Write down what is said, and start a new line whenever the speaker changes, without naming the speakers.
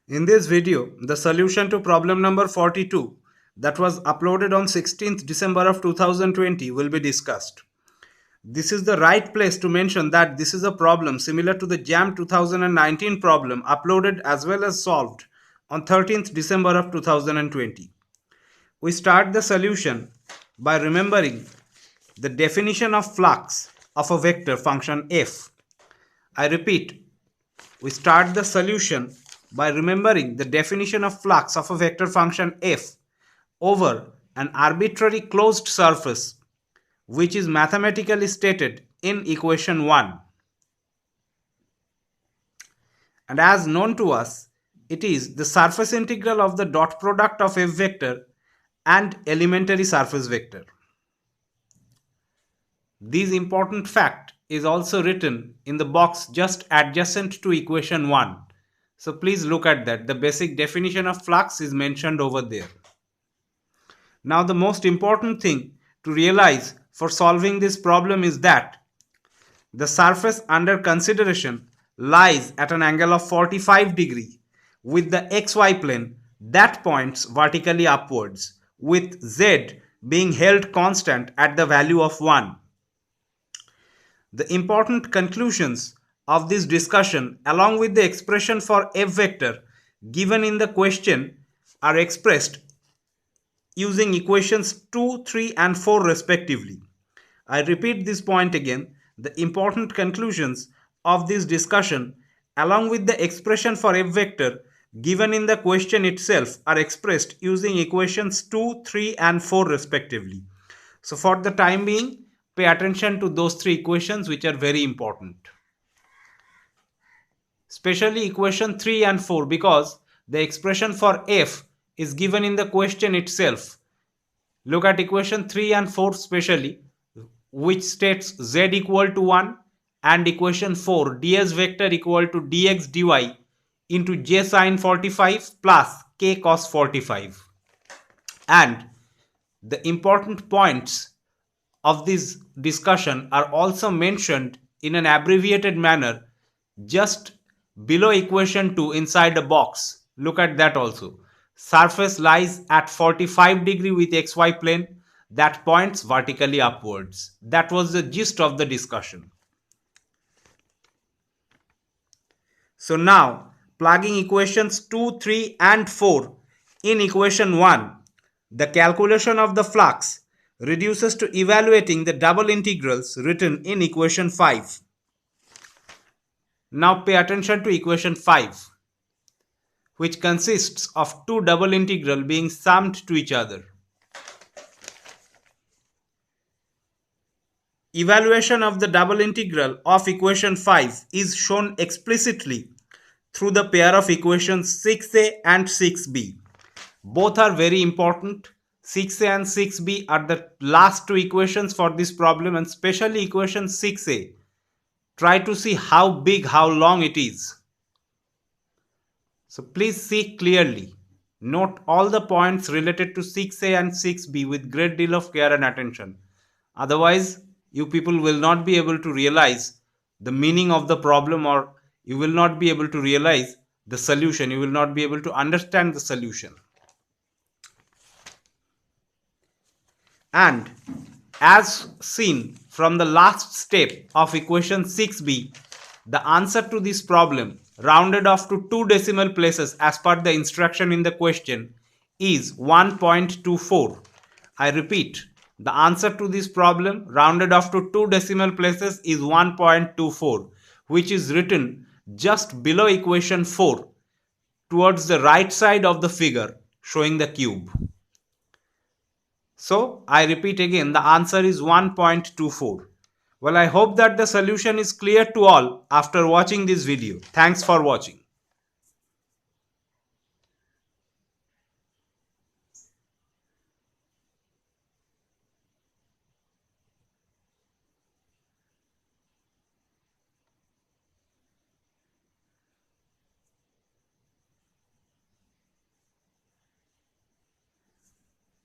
In this video, the solution to problem number 42 that was uploaded on 16th December of 2020 will be discussed. This is the right place to mention that this is a problem similar to the JAM 2019 problem uploaded as well as solved on 13th December of 2020. We start the solution by remembering the definition of flux of a vector function f. I repeat, we start the solution by remembering the definition of flux of a vector function f over an arbitrary closed surface which is mathematically stated in equation 1. And as known to us, it is the surface integral of the dot product of f vector and elementary surface vector. This important fact is also written in the box just adjacent to equation 1. So please look at that. The basic definition of flux is mentioned over there. Now the most important thing to realize for solving this problem is that the surface under consideration lies at an angle of 45 degree with the xy plane that points vertically upwards, with z being held constant at the value of 1. The important conclusions of this discussion along with the expression for f vector given in the question are expressed using equations 2, 3 and 4 respectively. I repeat this point again. The important conclusions of this discussion along with the expression for f vector given in the question itself are expressed using equations 2, 3 and 4 respectively. So for the time being, pay attention to those three equations which are very important. Especially equation 3 and 4 because the expression for f is given in the question itself. Look at equation 3 and 4 specially, which states z equal to 1 and equation 4 ds vector equal to dx dy into j sine 45 plus k cos 45. And the important points of this discussion are also mentioned in an abbreviated manner just below equation 2 inside a box. Look at that also. Surface lies at 45 degree with xy plane that points vertically upwards. That was the gist of the discussion. So now, plugging equations 2, 3 and 4 in equation 1, the calculation of the flux reduces to evaluating the double integrals written in equation 5. Now pay attention to equation 5, which consists of two double integral being summed to each other. Evaluation of the double integral of equation 5 is shown explicitly through the pair of equations 6a and 6b. Both are very important. 6a and 6b are the last two equations for this problem, and especially equation 6a. Try to see how big, how long it is. So please see clearly. Note all the points related to 6a and 6b with great deal of care and attention. Otherwise, you people will not be able to realize the meaning of the problem, or you will not be able to realize the solution. You will not be able to understand the solution. And as seen from the last step of equation 6b, the answer to this problem rounded off to two decimal places as per the instruction in the question is 1.24. I repeat, the answer to this problem rounded off to two decimal places is 1.24, which is written just below equation 4 towards the right side of the figure showing the cube. So I repeat again, the answer is 1.24. Well, I hope that the solution is clear to all after watching this video. Thanks for watching.